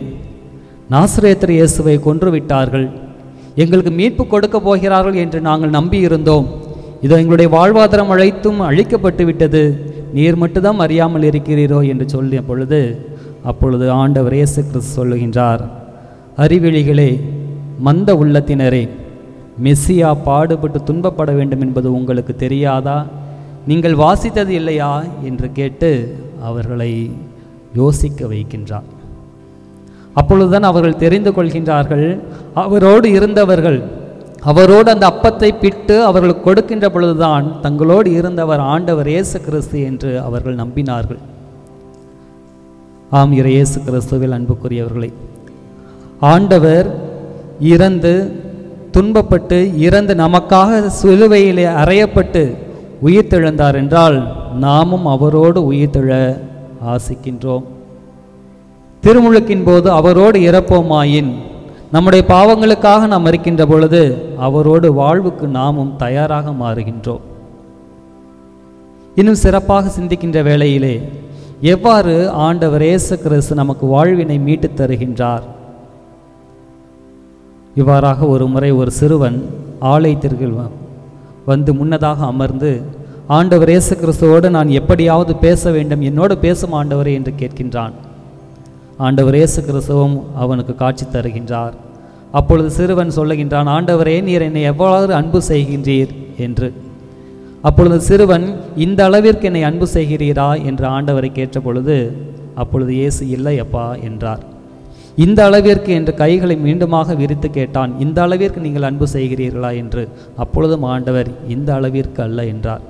D: நாசரேத்தர் இயேசுவை கொன்றுவிட்டார்கள், எங்களுக்கு மீட்பு கொடுக்க போகிறார்கள் என்று நாங்கள் நம்பியிருந்தோம், இதோ எங்களுடைய வாழ்வாதாரம் அழைத்தும் அழிக்கப்பட்டு விட்டது, நீர் மட்டும்தான் அறியாமல் இருக்கிறீரோ என்று சொல்லிய பொழுது, அப்பொழுது ஆண்டவர் இயேசு கிறிஸ்து சொல்லுகின்றார், அறிவிலிகளே, மந்த உள்ளத்தினரே, மெஸ்ஸியா பாடுபட்டு துன்பப்பட வேண்டும் என்பது உங்களுக்கு தெரியாதா? நீங்கள் வாசித்தது இல்லையா என்று கேட்டு அவர்களை யோசிக்க வைக்கின்றார். அப்பொழுதுதான் அவர்கள் தெரிந்து கொள்கின்றார்கள், அவரோடு இருந்தவர்கள், அவரோடு அந்த அப்பத்தை பிட்டு அவர்களுக்கு கொடுக்கின்ற பொழுதுதான் தங்களோடு இருந்தவர் ஆண்டவர் இயேசு கிறிஸ்து என்று அவர்கள் நம்பினார்கள். ஆம், இயேசு கிறிஸ்துவில் அன்புக்குரியவர்களே, ஆண்டவர் இறந்து துன்பப்பட்டு இறந்து நமக்காக சிலுவையிலே அறையப்பட்டு உயிர்த்தெழுந்தார் என்றால் நாமும் அவரோடு உயிர்த்தெழ ஆசிக்கின்றோம். திருமுழுக்கின் போது அவரோடு இறப்போமாயின் நம்முடைய பாவங்களுக்காக நாம் மரிக்கின்ற பொழுது அவரோடு வாழ்வுக்கு நாமும் தயாராக மாறுகின்றோம். இன்னும் சிறப்பாக சிந்திக்கின்ற வேளையிலே எவ்வாறு ஆண்டவர் இயேசு கிறிஸ்து நமக்கு வாழ்வினை மீட்டு தருகின்றார்? இவ்வாறாக ஒரு முறை ஒரு சிறுவன் ஆலயத்திற்கு வந்து முன்னதாக அமர்ந்து, ஆண்டவர் இயேசு கிறிஸ்துவோடு நான் எப்படியாவது பேச வேண்டும், என்னோடு பேசும் ஆண்டவரே என்று கேட்கின்றான். ஆண்டவர் இயேசு கிறிஸ்துவும் அவனுக்கு காட்சி தருகின்றார். அப்பொழுது சிறுவன் சொல்லுகின்றான், ஆண்டவரே, நீர் என்னை எவ்வாறு அன்பு செய்கின்றீர் என்று. அப்பொழுது சிறுவன், இந்த அளவிற்கு என்னை அன்பு செய்கிறீரா என்று ஆண்டவரை கேட்ட பொழுது, அப்பொழுது இயேசு இல்லை அப்பா என்றார். இந்த அளவிற்கு என்று கைகளை மீண்டுமாக விரித்து கேட்டான், இந்த அளவிற்கு நீங்கள் அன்பு செய்கிறீர்களா என்று. அப்பொழுதும் ஆண்டவர் இந்த அளவிற்கு அல்ல என்றார்.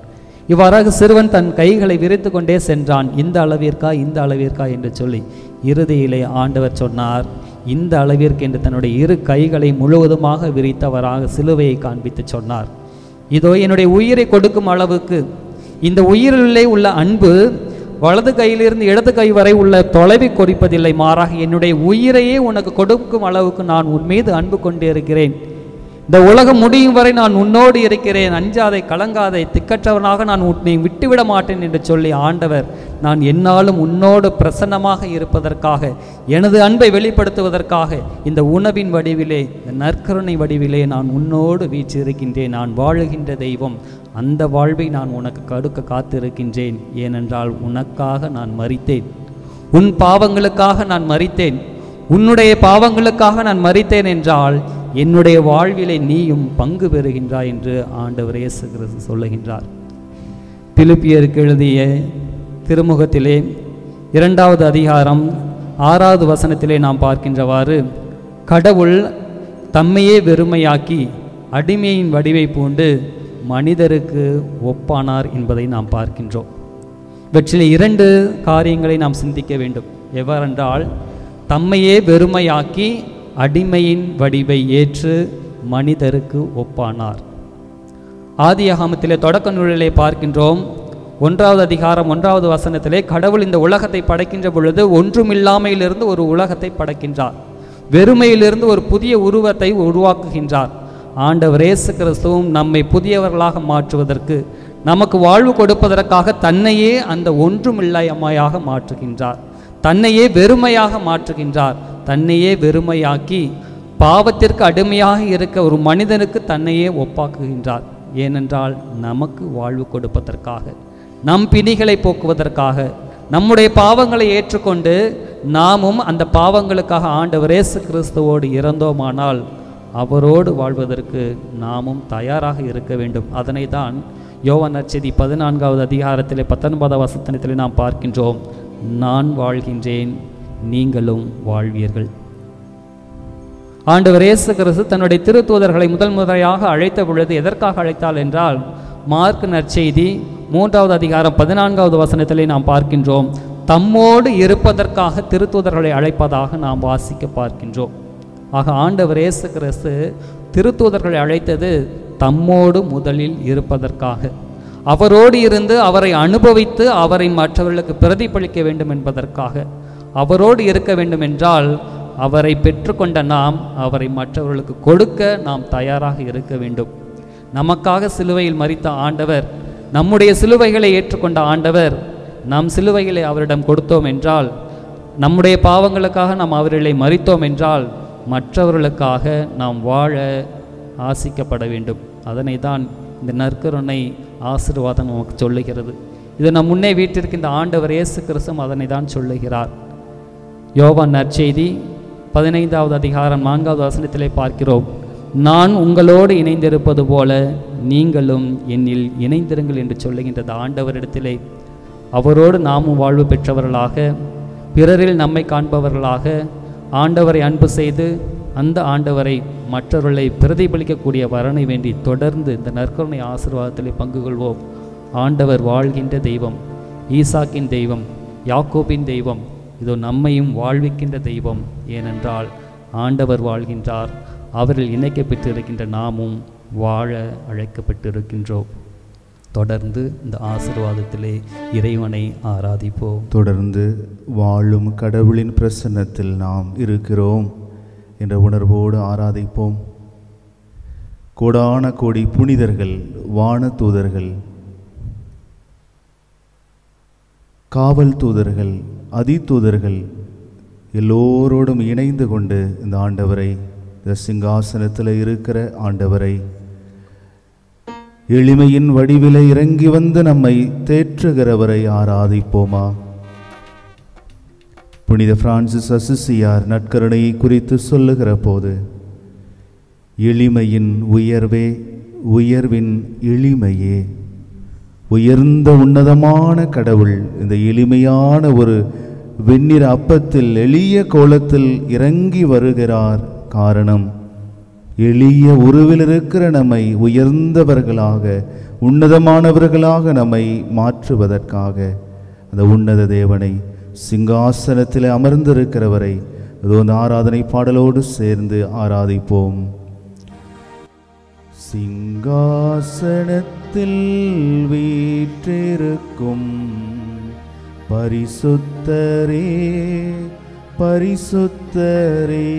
D: இவ்வாறாக சிறுவன் தன் கைகளை விரித்து கொண்டே சென்றான், இந்த அளவிற்கா இந்த அளவிற்கா என்று சொல்லி. இறுதியிலே ஆண்டவர் சொன்னார், இந்த அளவிற்கு என்று தன்னுடைய இரு கைகளை முழுவதுமாக விரித்தவராக சிலுவையை காண்பித்து சொன்னார், இதோ என்னுடைய உயிரை கொடுக்கும் அளவுக்கு, இந்த உயிரிலே உள்ள அன்பு வலது கையிலிருந்து இடது கை வரை உள்ள தொலைவை குறிப்பதில்லை, மாறாக என்னுடைய உயிரையே உனக்கு கொடுக்கும் அளவுக்கு நான் உன் மீது அன்பு கொண்டு இருக்கிறேன். இந்த உலகம் முடியும் வரை நான் உன்னோடு இருக்கிறேன், அஞ்சாதை கலங்காதை, திக்கற்றவனாக நான் உன்னை விட்டுவிட மாட்டேன் என்று சொல்லி ஆண்டவர் நான் என்னாலும் உன்னோடு பிரசன்னமாக இருப்பதற்காக, எனது அன்பை வெளிப்படுத்துவதற்காக இந்த உணவின் வடிவிலே, இந்த நற்கருணை வடிவிலே நான் உன்னோடு வீற்றிருக்கின்றேன். நான் வாழுகின்ற தெய்வம், அந்த வாழ்வை நான் உனக்கு கொடுக்க காத்திருக்கின்றேன். ஏனென்றால் உனக்காக நான் மரித்தேன், உன் பாவங்களுக்காக நான் மரித்தேன், உன்னுடைய பாவங்களுக்காக நான் மரித்தேன் என்றால் என்னுடைய வாழ்விலே நீயும் பங்கு பெறுகின்றாய் என்று ஆண்டவர் இயேசு கிறிஸ்து சொல்லுகின்றார். பிலிப்பியருக்கு எழுதிய திருமுகத்திலே 2வது அதிகாரம் 6வது வசனத்திலே நாம் பார்க்கின்றவாறு, கடவுள் தம்மையே வெறுமையாக்கி அடிமையின் வடிவை பூண்டு மனிதருக்கு ஒப்பானார் என்பதை நாம் பார்க்கின்றோம். இவற்றில் 2 காரியங்களை நாம் சிந்திக்க வேண்டும். எவ்வாறென்றால், தம்மையே வெறுமையாக்கி அடிமையின் வடிவை ஏற்று மனிதருக்கு ஒப்பானார். ஆதியாகமத்திலே தொடக்க நூலிலே பார்க்கின்றோம், 1வது அதிகாரம் 1வது வசனத்திலே, கடவுள் இந்த உலகத்தை படைக்கின்ற பொழுது ஒன்றுமில்லாமையிலிருந்து ஒரு உலகத்தை படைக்கின்றார், வெறுமையிலிருந்து ஒரு புதிய உருவத்தை உருவாக்குகின்றார். ஆண்டவர் இயேசு கிறிஸ்துவும் நம்மை புதியவர்களாக மாற்றுவதற்கு, நமக்கு வாழ்வு கொடுப்பதற்காக தன்னையே அந்த ஒன்றுமில்லாமையாக மாற்றுகின்றார், தன்னையே வெறுமையாக மாற்றுகின்றார். தன்னையே வெறுமையாக்கி பாவத்திற்கு அடிமையாக இருக்க ஒரு மனிதனுக்கு தன்னையே ஒப்பாக்குகின்றார். ஏனென்றால் நமக்கு வாழ்வு கொடுப்பதற்காக, நம் பிணிகளை போக்குவதற்காக, நம்முடைய பாவங்களை ஏற்றுக்கொண்டு நாமும் அந்த பாவங்களுக்காக ஆண்டவர் இயேசு கிறிஸ்துவோடு இறந்தோமானால் அவரோடு வாழ்வதற்கு நாமும் தயாராக இருக்க வேண்டும். அதனை தான் யோவான் நற்செய்தி 14வது அதிகாரத்திலே 19வது வசனத்திலே நாம் பார்க்கின்றோம், நான் வாழ்கின்றேன், நீங்களும் வாழ்வீர்கள். ஆண்டவர் இயேசு கிறிஸ்து தன்னுடைய திருத்தூதர்களை முதல் முறையாக அழைத்த பொழுது எதற்காக அழைத்தால் என்றால், மார்க் நற்செய்தி 3வது அதிகாரம் 14வது வசனத்திலே நாம் பார்க்கின்றோம், தம்மோடு இருப்பதற்காக திருத்தூதர்களை அழைப்பதாக நாம் வாசிக்க பார்க்கின்றோம். ஆக ஆண்டவர் இயேசு கிறிஸ்து திருத்தூதர்களை அழைத்தது தம்மோடு முதலில் இருப்பதற்காக, அவரோடு இருந்து அவரை அனுபவித்து அவரை மற்றவர்களுக்கு பிரதிபலிக்க வேண்டும் என்பதற்காக. அவரோடு இருக்க வேண்டும் என்றால் அவரை பெற்றுக்கொண்ட நாம் அவரை மற்றவர்களுக்கு கொடுக்க நாம் தயாராக இருக்க வேண்டும். நமக்காக சிலுவையில் மரித்த ஆண்டவர், நம்முடைய சிலுவைகளை ஏற்றுக்கொண்ட ஆண்டவர், நம் சிலுவைகளை அவரிடம் கொடுத்தோம் என்றால், நம்முடைய பாவங்களுக்காக நாம் அவர்களை மரித்தோம் என்றால் மற்றவர்களுக்காக நாம் வாழ ஆசிக்கப்பட வேண்டும். அதனை தான் இந்த நற்கருணை ஆசீர்வாதம் நமக்கு சொல்லுகிறது. இது நம் முன்னே வீட்டிற்கு இந்த ஆண்டவர் இயேசு கிறிஸ்து அதனை தான் சொல்லுகிறார். யோவான் நற்செய்தி 15வது அதிகாரம் 4வது வசனத்திலே பார்க்கிறோம், நான் உங்களோடு இணைந்திருப்பது போல நீங்களும் என்னில் இணைந்திருங்கள் என்று சொல்லுகின்றது ஆண்டவரிடத்திலே. அவரோடு நாமும் வாழ்வு பெற்றவர்களாக, பிறரில் நம்மை காண்பவர்களாக, ஆண்டவரை அன்பு செய்து அந்த ஆண்டவரை மற்றவர்களை பிரதிபலிக்கக்கூடிய வரனை வேண்டி தொடர்ந்து இந்த நற்கருணை ஆசீர்வாதத்திலே பங்கு கொள்வோம். ஆண்டவர் வாழ்கின்ற தெய்வம், ஈசாக்கின் தெய்வம், யாக்கோபின் தெய்வம், இதோ நம்மையும் வாழ்விக்கின்ற தெய்வம். ஏனென்றால் ஆண்டவர் வாழ்கின்றார், அவரில் இணைக்கப்பட்டிருக்கின்ற நாமும் வாழ அழைக்கப்பட்டிருக்கின்றோம். தொடர்ந்து இந்த ஆசீர்வாதத்திலே இறைவனை ஆராதிப்போம்.
B: தொடர்ந்து வாழும் கடவுளின் பிரசன்னத்தில் நாம் இருக்கிறோம் என்ற உணர்வோடு ஆராதிப்போம். கோடான கோடி புனிதர்கள், வான தூதர்கள், காவல் தூதர்கள், அதிதூதர்கள் எல்லோரோடும் இணைந்து கொண்டு இந்த ஆண்டவரை, இந்த சிங்காசனத்தில் இருக்கிற ஆண்டவரை, எளிமையின் வடிவிலே இறங்கி வந்து நம்மை தேற்றுகிறவரை ஆராதிப்போமா? புனித பிரான்சிஸ் அசிசியார் நற்கருணையை குறித்து சொல்லுகிற போது, எளிமையின் உயர்வே உயர்வின் எளிமையே, உயர்ந்த உன்னதமான கடவுள் இந்த எளிமையான ஒரு வெண்ணிற அப்பத்தில் எளிய கோலத்தில் இறங்கி வருகிறார். காரணம், எளிய உருவில் இருக்கிற நம்மை உயர்ந்தவர்களாக, உன்னதமானவர்களாக நம்மை மாற்றுவதற்காக. அந்த உன்னத தேவனை, சிங்காசனத்தில் அமர்ந்திருக்கிறவரை அது அந்த ஆராதனை பாடலோடு சேர்ந்து ஆராதிப்போம். சிங்காசனத்தில் வீற்றிருக்கும் பரிசுத்தரே பரிசுத்தரே,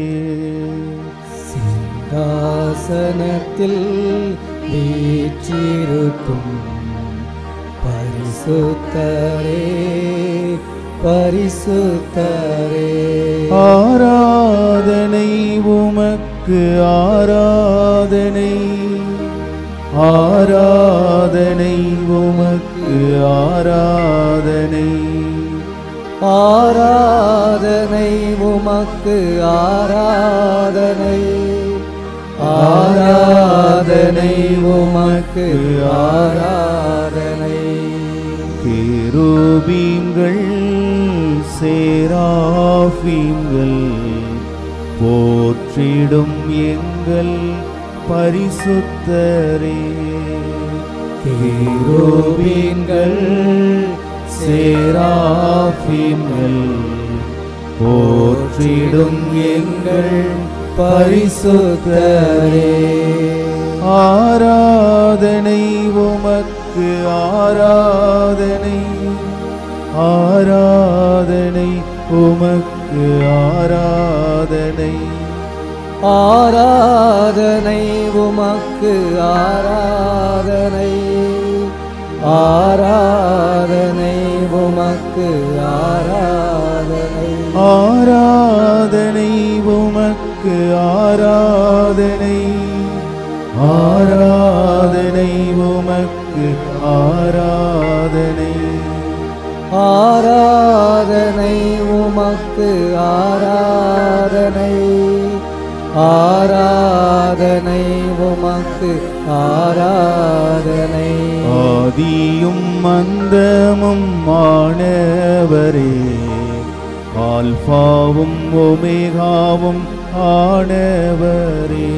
A: சிங்காசனத்தில் வீற்றிருக்கும் பரிசுத்தரே பரிசுத்தரே,
B: ஆராதனை உமக்கு ஆராதனை, ஆராதனை உமக்கு ஆராதனை,
A: ஆராதனை உமக்கு ஆராதனை, ஆராதனை உமக்கு ஆராதனை.
B: கேருபீன்கள் சேராபீன்கள் போற்றிடும் எங்கள் பரிசுத்தரே,
A: கேருபீன்கள்
B: சேராபீன்கள் போற்றிடும் எங்கள் பரிசுத்தரே, ஆராதனை உமக்கு ஆராதனை, ஆராதனை உமக்கு ஆராதனை,
A: ஆராதனை உமக்கு ஆராதனை, ஆராதனை உமக்கு ஆராதனை,
B: ஆராதனை உமக்கு ஆராதனை, ஆராதனை உமக்கு ஆராதனை,
A: ஆராதனை உமக்கு ஆராதனை, ஆராதனை உமக்கு ஆராதனை.
B: ஆதியும் அந்தமும் ஆனவரே, ஆல்பாவும் ஒமேகாவும் ஆனவரே,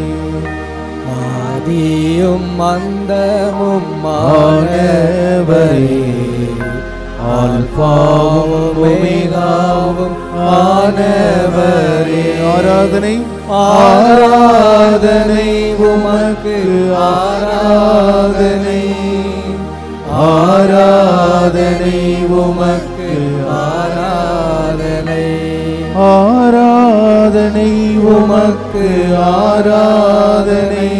A: ஆதியும் அந்தமும் ஆனவரே, ஆல்பாவும் ஒமேகாவும் ஆனவரே.
B: ஆராதனை,
A: ஆராதனை உமக்கு ஆராதனை,
B: ஆராதனை உமக்கு,
A: ஆராதனை
B: ஆராதனை உமக்கு, ஆராதனை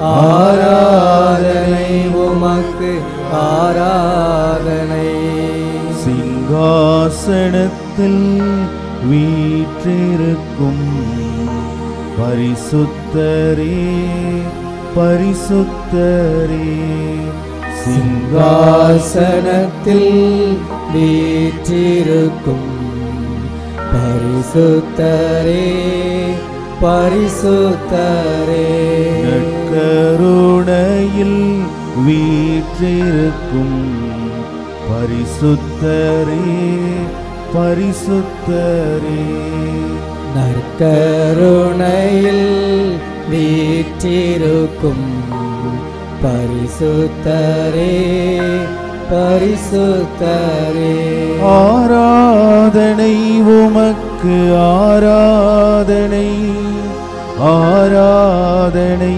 A: ஆராதனை உமக்கு, ஆராதனை
B: சிங்காசனத்தில் வீற்றிருக்கும் பரிசுத்தரே, பரிசுத்தரே.
A: சிங்காசனத்தில் வீற்றிருக்கும் பரிசுத்தரே, பரிசுத்தரே.
B: நற்கருணையில் வீற்றிருக்கும் பரிசுத்தரே, பரிசுத்தரே.
A: நற்கருணையில் வீற்றிருக்கும் பரிசுத்தரே, பரிசுத்தரே.
B: ஆராதனை உமக்கு, ஆராதனை ஆராதனை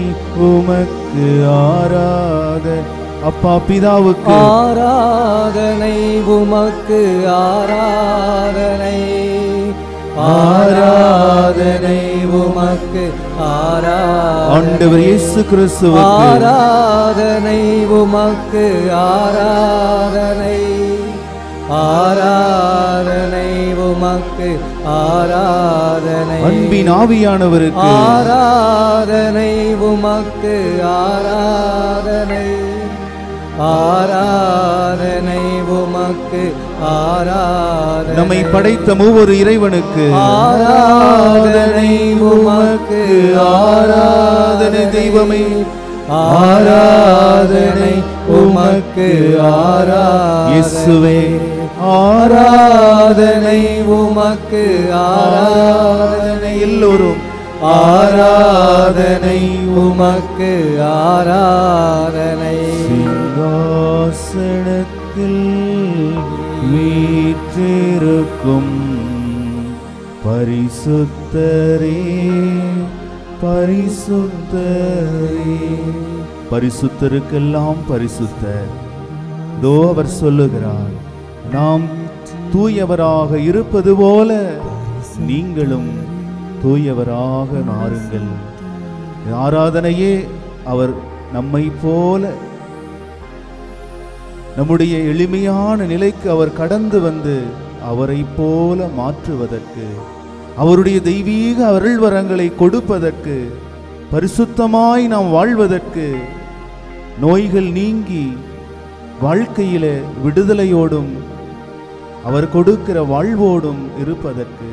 B: உமக்கு, ஆராதனை. அப்பா பிதாவுக்கு
A: ஆராதனை உமக்கு, ஆராதனை ஆராதனை உமக்கு, ஆராதனை.
B: ஆண்டவர் இயேசு கிறிஸ்துவுக்கு
A: ஆராதனை உமக்கு, ஆராதனை ஆராதனை உமக்கு, ஆராதனை.
B: அன்பின் ஆவியானவருக்கு
A: ஆராதனை உமக்கு, ஆராதனை ஆராதனை உமக்கு, ஆராதனை.
B: நம்மை படைத்த மூவொரு இறைவனுக்கு
A: ஆராதனை உமக்கு,
B: ஆராதனை. தெய்வமே
A: ஆராதனை உமக்கு, ஆராதனை.
B: இயேசுவே
A: ஆராதனை உமக்கு, ஆராதனை.
B: எல்லோரும்
A: ஆராதனை உமக்கு, ஆராதனை.
B: சிங்காசனத்தில் வீற்றிருக்கும் பரிசுத்தரே, பரிசுத்தரே. பரிசுத்தருக்கெல்லாம் பரிசுத்தர். இதோ அவர் சொல்லுகிறார், நாம் தூயவராக இருப்பது போல நீங்களும் தூயவராக மாறுங்கள். ஆராதனையே அவர் நம்மை போல நம்முடைய எளிமையான நிலைக்கு அவர் கடந்து வந்து அவரை போல மாற்றுவதற்கு, அவருடைய தெய்வீக அருள் வரங்களை கொடுப்பதற்கு, பரிசுத்தமாய் நாம் வாழ்வதற்கு, நோய்கள் நீங்கி வாழ்க்கையில விடுதலையோடும் அவர் கொடுக்கிற வாழ்வோடும் இருப்பதற்கு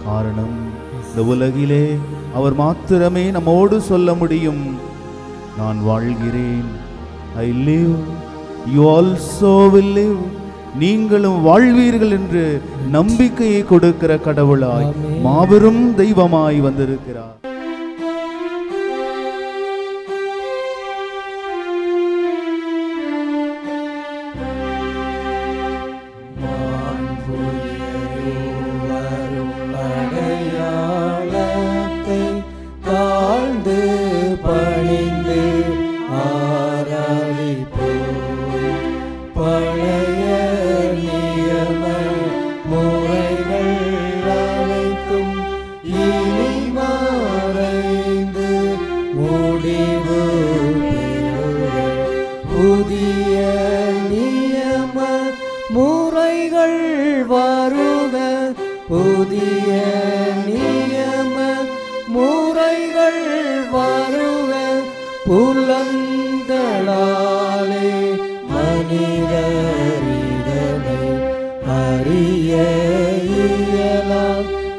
B: காரணம், இந்த உலகிலே அவர் மாத்திரமே நம்மோடு சொல்ல முடியும், நான் வாழ்கிறேன், I live, you also will live, நீங்களும் வாழ்வீர்கள் என்று நம்பிக்கையை கொடுக்கிற கடவுளாய், மாபெரும் தெய்வமாய் வந்திருக்கிறார்.
A: புதிய நியம முறைகள் வருக, புலன்களாலே மனிதரிடனை அறிய இயலா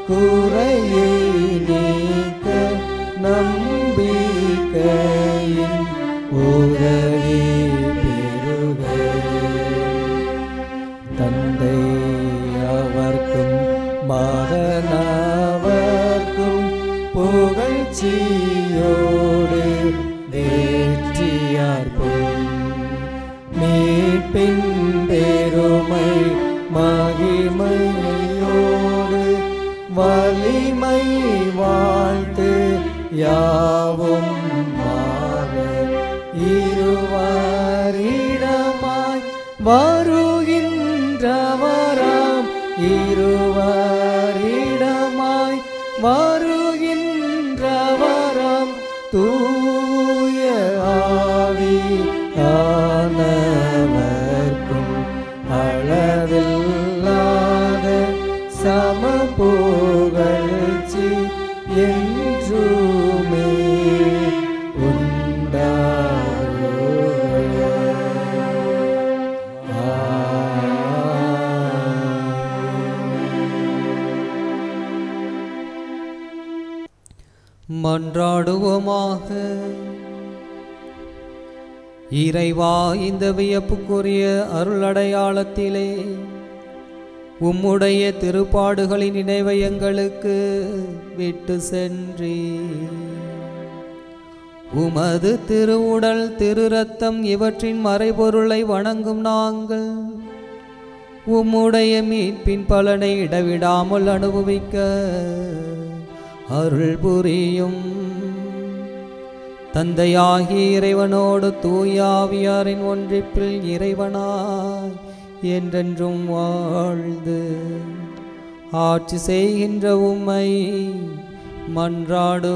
A: குறையை நீக்க நம்பிக்கையின் உதவி பெறுக. தந்தை அவர்க்கும் மகனவர்க்கும் புகழ்ச்சியோடு வேற்றியார்க்கும் மீட்பின் பெருமை மகிமையோடு வலிமை வாழ்த்து யாவும் இருவரிடமா வருகின்றவராம் இருவரிடமாய் வருகின்றவராம் தூய ஆவியானவர்க்கும் அளவில்லாத சம புகழ்ச்சி என்றுமே
E: மன்றாடுவோமாக. இறைவா, இந்த வியப்புக்குரிய அருளடையாளத்திலே உம்முடைய திருப்பாடுகளின் நினைவை எங்களுக்கு விட்டு சென்றி உமது திருவுடல் திரு ரத்தம் இவற்றின் மறைபொருளை வணங்கும் நாங்கள் உம்முடைய மீட்பின் பலனை இடைவிடாமல் அனுபவிக்க அருள் புரியும். தந்தையாகிய இறைவனோடு தூயாவியாரின் ஒன்றிப்பில் இறைவனாய் என்றென்றும் வாழ்ந்து ஆட்சி செய்கின்ற உம்மை மன்றாடுகின்றோம்.